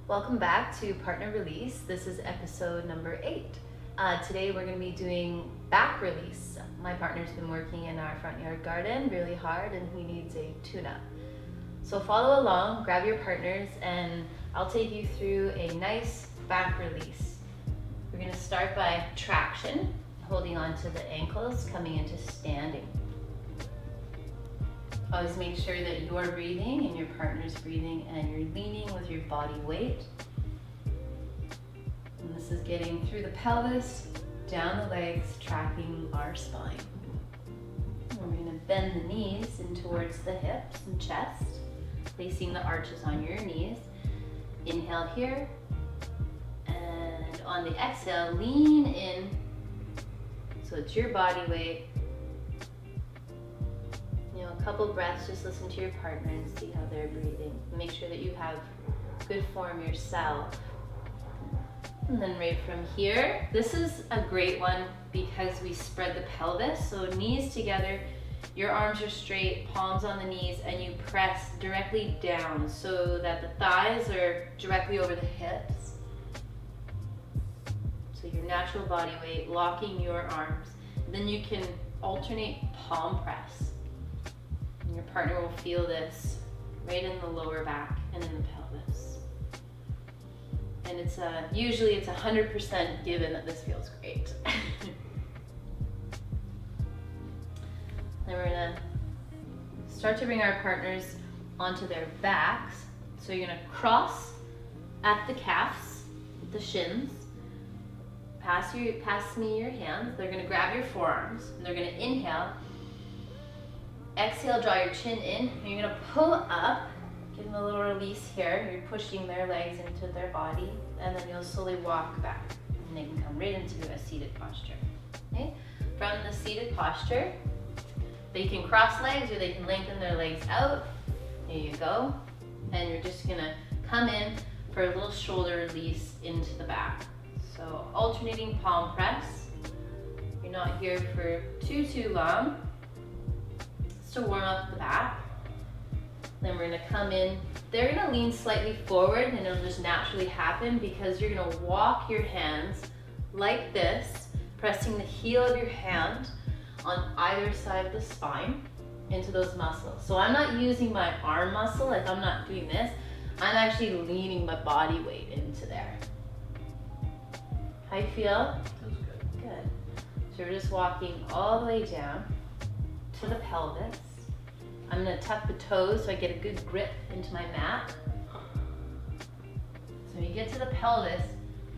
Welcome back to Partner Release. This is episode number 8. Today we're going to be doing back release. My partner's been working in our front yard garden really hard and he needs a tune-up. So follow along, grab your partners, and I'll take you through a nice back release. We're going to start by traction, holding on to the ankles, coming into standing. Always make sure that you're breathing and your partner's breathing and you're leaning with your body weight. And this is getting through the pelvis, down the legs, tracking our spine. And we're going to bend the knees in towards the hips and chest, placing the arches on your knees. Inhale here, and on the exhale, lean in so it's your body weight. A couple breaths, just listen to your partner and see how they're breathing. Make sure that you have good form yourself. And then right from here, this is a great one because we spread the pelvis. So knees together, your arms are straight, palms on the knees, and you press directly down so that the thighs are directly over the hips. So your natural body weight, locking your arms. Then you can alternate palm press. And your partner will feel this right in the lower back and in the pelvis. And it's usually it's 100% given that this feels great. Then we're gonna start to bring our partners onto their backs. So you're gonna cross at the calves, the shins. Pass me your hands. They're gonna grab your forearms and they're gonna inhale. Exhale, draw your chin in, and you're gonna pull up, give them a little release here. You're pushing their legs into their body, and then you'll slowly walk back, and they can come right into a seated posture. Okay? From the seated posture, they can cross legs or they can lengthen their legs out. There you go. And you're just gonna come in for a little shoulder release into the back. So alternating palm press. You're not here for too long. To warm up the back. Then we're gonna come in. They're gonna lean slightly forward and it'll just naturally happen because you're gonna walk your hands like this, pressing the heel of your hand on either side of the spine into those muscles. So I'm not using my arm muscle, like I'm not doing this. I'm actually leaning my body weight into there. How you feel? Feels good. Good. So we're just walking all the way down to the pelvis. I'm gonna tuck the toes so I get a good grip into my mat. So when you get to the pelvis,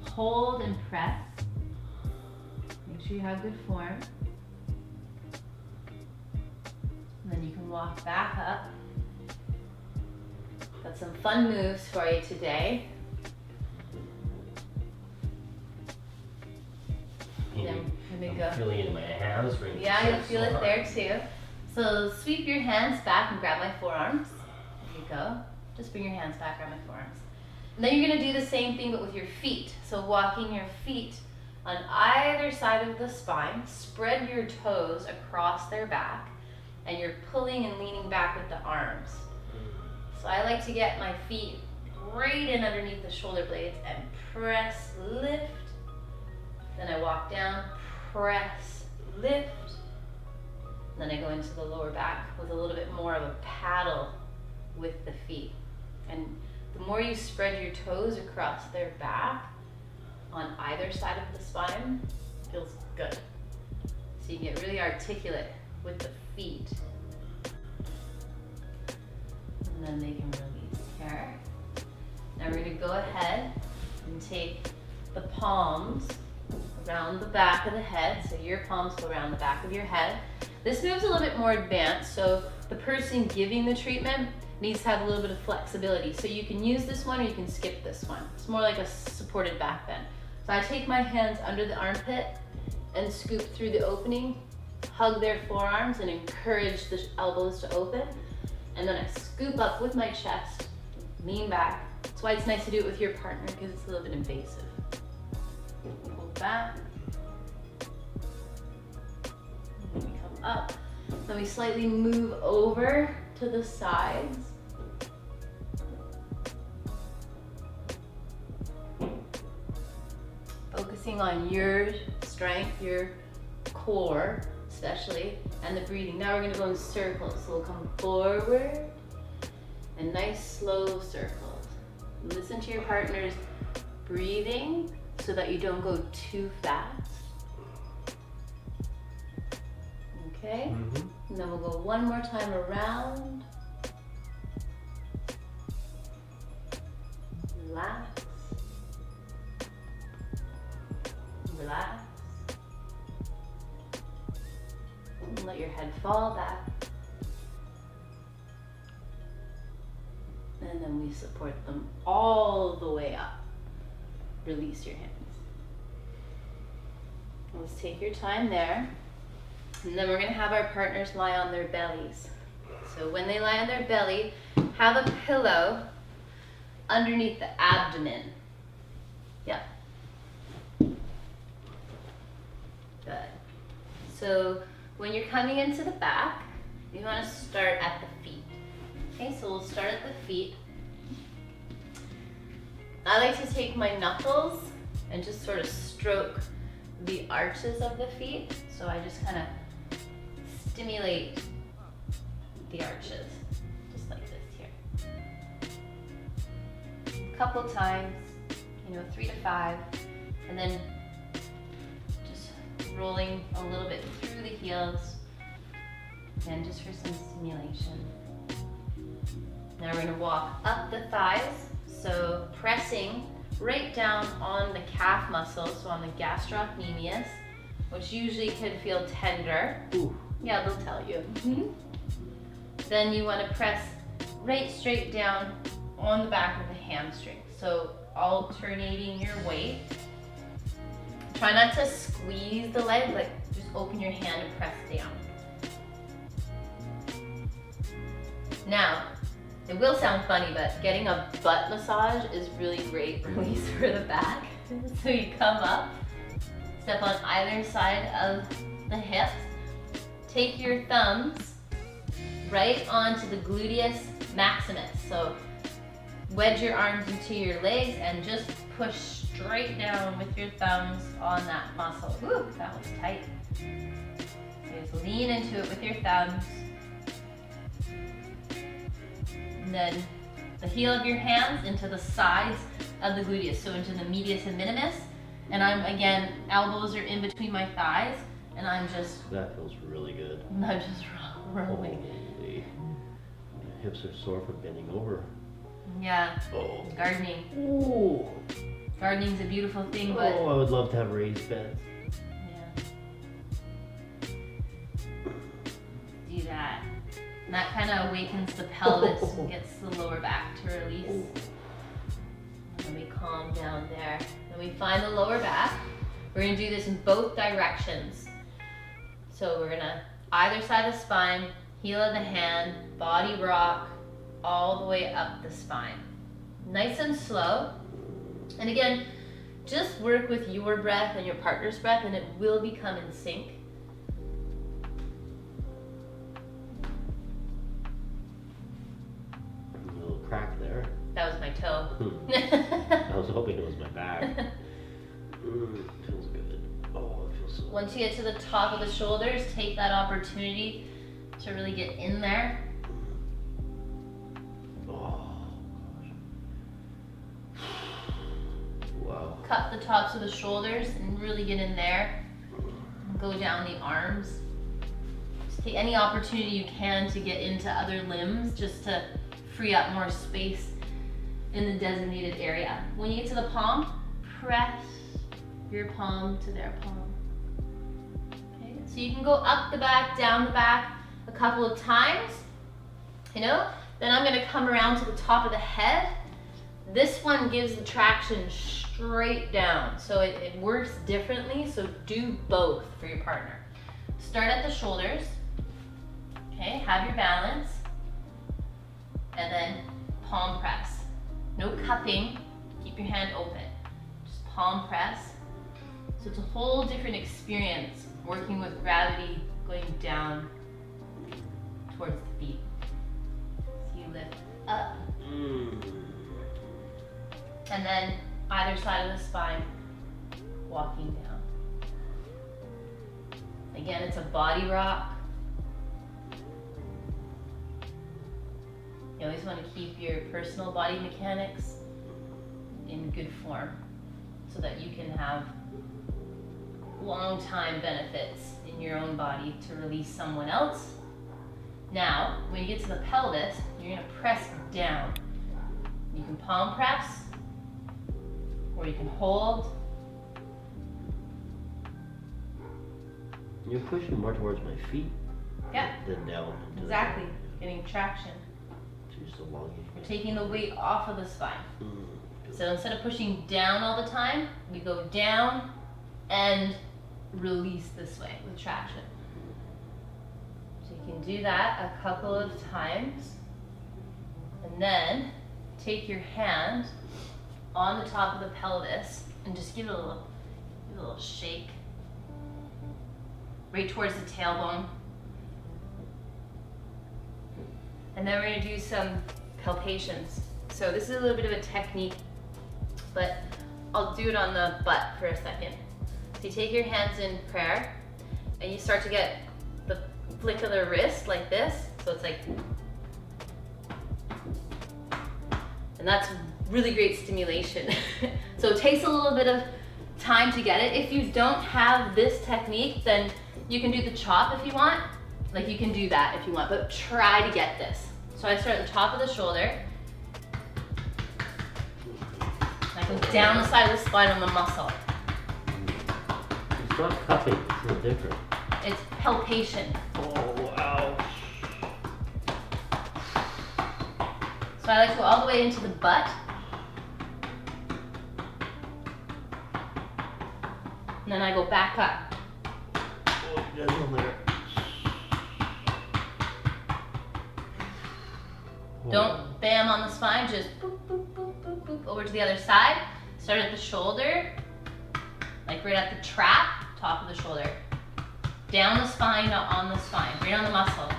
hold and press. Make sure you have good form. And then you can walk back up. Got some fun moves for you today. Then we go. Feeling it in my hamstrings. Yeah, you'll feel it there too. So sweep your hands back and grab my forearms. There you go. Just bring your hands back, grab my forearms. And then you're gonna do the same thing but with your feet. So walking your feet on either side of the spine, spread your toes across their back, and you're pulling and leaning back with the arms. So I like to get my feet right in underneath the shoulder blades and press, lift. Then I walk down, press, lift. And then I go into the lower back with a little bit more of a paddle with the feet. And the more you spread your toes across their back on either side of the spine, it feels good. So you can get really articulate with the feet. And then they can release here. Now we're gonna go ahead and take the palms around the back of the head. So your palms go around the back of your head. This move's a little bit more advanced, so the person giving the treatment needs to have a little bit of flexibility. So you can use this one or you can skip this one. It's more like a supported back bend. So I take my hands under the armpit and scoop through the opening, hug their forearms and encourage the elbows to open. And then I scoop up with my chest, lean back. That's why it's nice to do it with your partner because it's a little bit invasive. Hold back. And we come up. Then we slightly move over to the sides. working on your strength, your core especially, and the breathing. Now we're gonna go in circles. So we'll come forward and nice slow circles. Listen to your partner's breathing so that you don't go too fast. Okay? And then we'll go one more time around. Relax. Relax. And let your head fall back. And then we support them all the way up. Release your hands. Let's take your time there. And then we're gonna have our partners lie on their bellies. So when they lie on their belly, have a pillow underneath the abdomen. Yep. Good. So when you're coming into the back, you want to start at the feet. Okay, so we'll start at the feet. I like to take my knuckles and just sort of stroke the arches of the feet. So I just kind of stimulate the arches, just like this here. A couple times, 3 to 5, and then just rolling a little bit through the heels, again, just for some stimulation. Now we're gonna walk up the thighs, so pressing right down on the calf muscles, so on the gastrocnemius, which usually can feel tender. Ooh. Yeah, they'll tell you. Then you want to press right straight down on the back of the hamstring. So alternating your weight. Try not to squeeze the leg, like just open your hand and press down. Now, it will sound funny, but getting a butt massage is really great release for the back. So you come up, step on either side of the hips, take your thumbs right onto the gluteus maximus. So wedge your arms into your legs and just push straight down with your thumbs on that muscle. Ooh, that was tight. So just lean into it with your thumbs. And then the heel of your hands into the sides of the gluteus, so into the medius and minimus. And I'm, again, elbows are in between my thighs, and I'm just... That feels really good. I'm just rolling. Holy. My hips are sore from bending over. Yeah, Oh. gardening. Ooh. Gardening's a beautiful thing, but... Oh, I would love to have raised beds. Yeah. Do that. And that kind of awakens the pelvis and gets the lower back to release. Oh. And we calm down there. Then we find the lower back. We're gonna do this in both directions. So we're gonna, either side of the spine, heel of the hand, body rock, all the way up the spine. Nice and slow. And again, just work with your breath and your partner's breath and it will become in sync. A little crack there. That was my toe. I was hoping it was my back. Feels good. Oh, it feels so good. Once you get to the top of the shoulders, take that opportunity to really get in there. Oh, gosh. Wow. Cut the tops of the shoulders and really get in there. Go down the arms. Just take any opportunity you can to get into other limbs just to free up more space in the designated area. When you get to the palm, press your palm to their palm. Okay, so you can go up the back, down the back a couple of times, Then I'm gonna come around to the top of the head. This one gives the traction straight down, so it works differently, so do both for your partner. Start at the shoulders, okay, have your balance, and then palm press. No cupping, keep your hand open. Just palm press. So it's a whole different experience working with gravity going down towards the feet. So you lift up. And then either side of the spine. walking down. Again, it's a body rock. You always want to keep your personal body mechanics in good form so that you can have long time benefits in your own body to release someone else. Now, when you get to the pelvis, you're going to press down. You can palm press, or you can hold. You're pushing more towards my feet than down. Exactly. Getting traction. Just elongating. We're taking the weight off of the spine. So instead of pushing down all the time, we go down and release this way with traction. So you can do that a couple of times. And then take your hand on the top of the pelvis and just give it a little shake. Right towards the tailbone. And then we're going to do some palpations. So this is a little bit of a technique, but I'll do it on the butt for a second. So you take your hands in prayer and you start to get the flick of the wrist like this. So it's like, and that's really great stimulation. So it takes a little bit of time to get it. If you don't have this technique, then you can do the chop if you want. Like you can do that if you want, but try to get this. So I start at the top of the shoulder. I go down the side of the spine on the muscle. It's not cupping, it's no different. It's palpation. Oh, ouch. So I like to go all the way into the butt. And then I go back up. Oh, you guys on there. Don't bam on the spine, just boop, boop, boop, boop, boop, over to the other side. Start at the shoulder, like right at the trap, top of the shoulder. Down the spine, not on the spine, right on the muscle.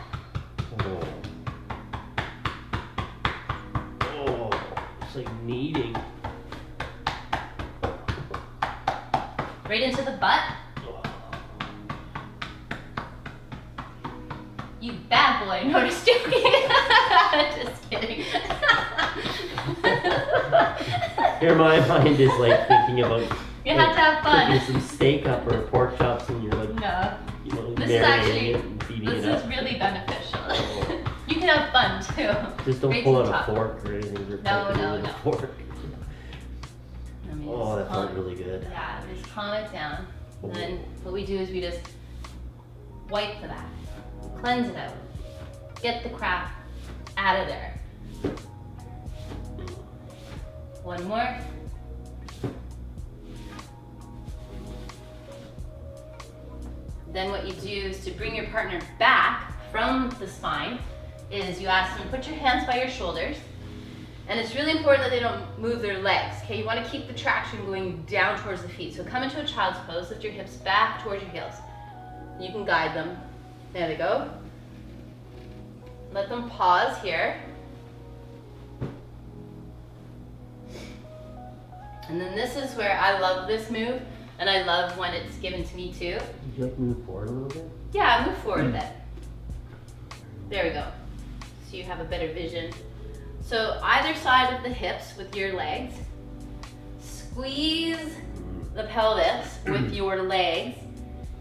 Oh, it's like kneading. Right into the butt. You bad boy. No, just joking. Just kidding. Here my mind is like thinking about you have to have fun. cooking some steak up or pork chops and you're like, no. You know, This is actually, it and feeding this it up. is really beneficial. You can have fun too. Just don't Right pull to the out a top. fork or anything. Or No. Fork. I mean, Oh, that calm- felt really good. Yeah, just calm it down. And then what we do is we just wipe that, cleanse it out, get the crap out of there. One more. Then what you do is to bring your partner back from the spine is you ask them to put your hands by your shoulders. And it's really important that they don't move their legs, okay? You want to keep the traction going down towards the feet. So come into a child's pose, lift your hips back towards your heels. You can guide them. There they go. Let them pause here. And then this is where I love this move, and I love when it's given to me too. Would you like to move forward a little bit? Yeah, move forward a bit. There we go. So you have a better vision. So either side of the hips with your legs, squeeze the pelvis with your legs,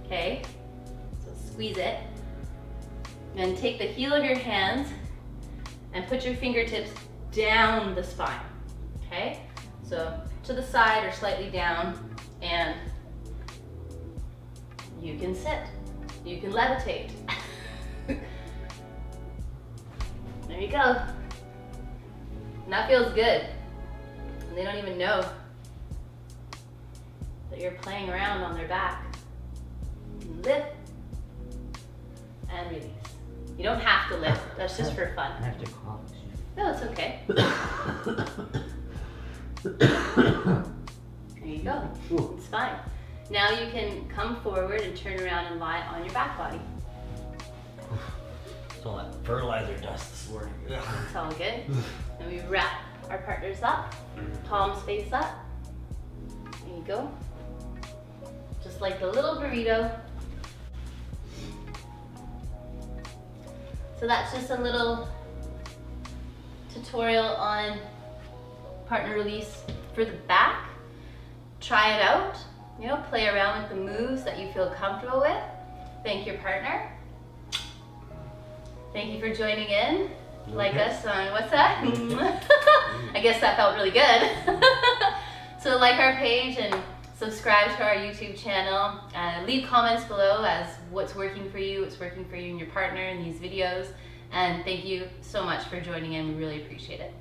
okay? So squeeze it. Then take the heel of your hands and put your fingertips down the spine, okay? So to the side or slightly down, and you can sit. You can levitate. There you go. And that feels good. And they don't even know that you're playing around on their back. Lift and release. You don't have to lift, that's just for fun. I have to cough. No, it's okay. There you go. Ooh. It's fine. Now you can come forward and turn around and lie on your back body. It's all that fertilizer dust this morning. It's all good. And we wrap our partners up, palms face up. There you go. just like the little burrito. So that's just a little tutorial on partner release for the back. Try it out, you know, play around with the moves that you feel comfortable with. Thank your partner. Thank you for joining in. Like us on, what's that? I guess that felt really good. So like our page and subscribe to our YouTube channel. Leave comments below as what's working for you and your partner in these videos. And thank you so much for joining in. We really appreciate it.